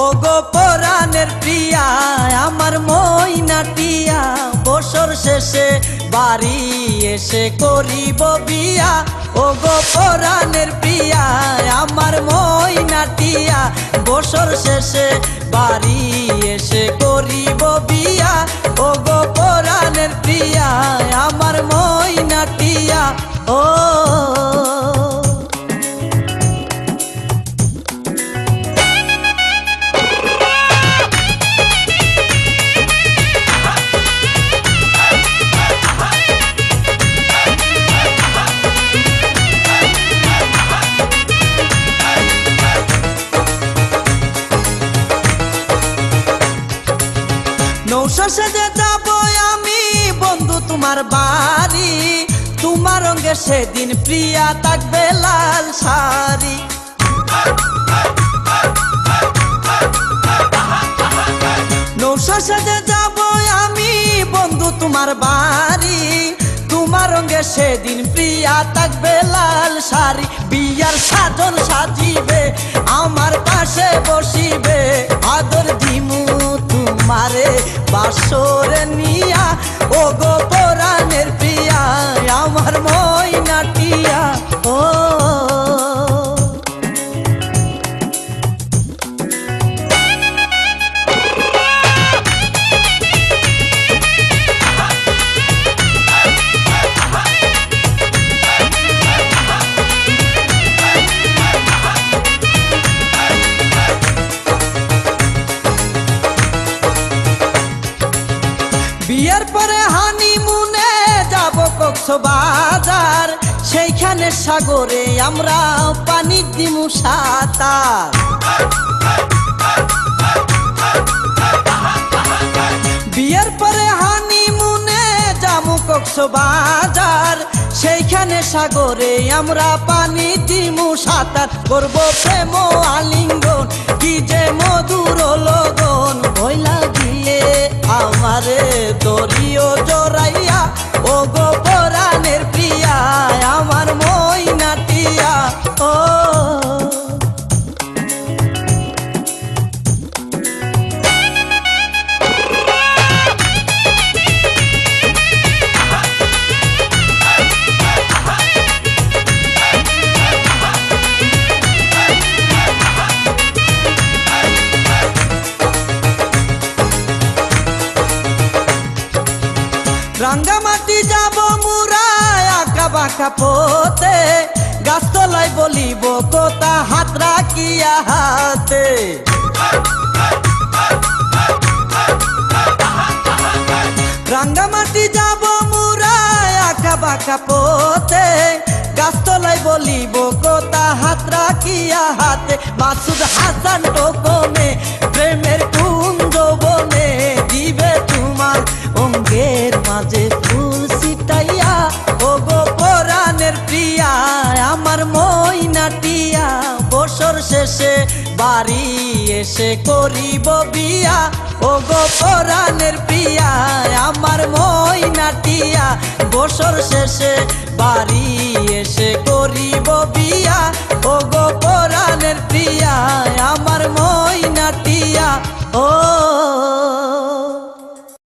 ওগো পরাণের প্রিয়া আমার ময়নাটিয়া, বছর শেষে বাড়ি এসে করিব বিয়া। ওগো পরাণের প্রিয়া আমার ময়নাটিয়া, বছর শেষে বাড়ি এসে করিব বিয়া। ওগো পরাণের প্রিয়া আমার ময়নাটিয়া, ও নৌশা সেজে যাব আমি বন্ধু তোমার বাড়ি, তোমার রঙে সেদিন প্রিয়া থাকবে লাল শাড়ি। নৌশা সেজে যাব আমি বন্ধু তোমার বাড়ি, তোমার রঙে সেদিন প্রিয়া থাকবে লাল শাড়ি। বিয়ার সাজন সাজিবে আমার পাশে বসিবে, আদর দিমু তোমারে বাসরে নিয়া। ওগো পরাণের প্রিয়া আমার ময়নাটিয়া, ও বিয়ের পরে হানিমুনে যাব কক্সবাজার, সেইখানে সাগরে আমরা পানি দিমু সাঁতার। বিয়ের পরে হানিমুনে যাব কক্সবাজার, সেইখানে সাগরে আমরা পানি দিমু সাঁতার। করব প্রেম আলিঙ্গন কি যে মধুর লগন, ভইলা দিয়ে আমারে দরিও জড়াইয়া। ওগো পরাণের প্রিয়া আমার ময়নাটিয়া, ও রাঙ্গামাটি যাব মুরা আঁকা বাঁকা পথে, গাছতলায় বলিব কথা হাত রাখিয়া হাতে। রাঙ্গামাটি যাব মুরা আঁকা বাঁকা পথে, গাছতলায় বলিব কথা হাত রাখিয়া হাতে। মাসুদ হাসান টোকনে প্রেমের কুঞ্জ বনে, দিবে তোমার অঙ্গের মাঝে ফুল ছিটাইয়া। ওগো পরাণের প্রিয়া আমার ময়নাটিয়া, বছর শেষে বাড়ি এসে করিব বিয়া। ওগো পরাণের প্রিয়া আমার ময়নাটিয়া, বছর শেষে বাড়ি এসে করিব বিয়া। ওগো পরাণের প্রিয়া আমার ময়নাটিয়া, ও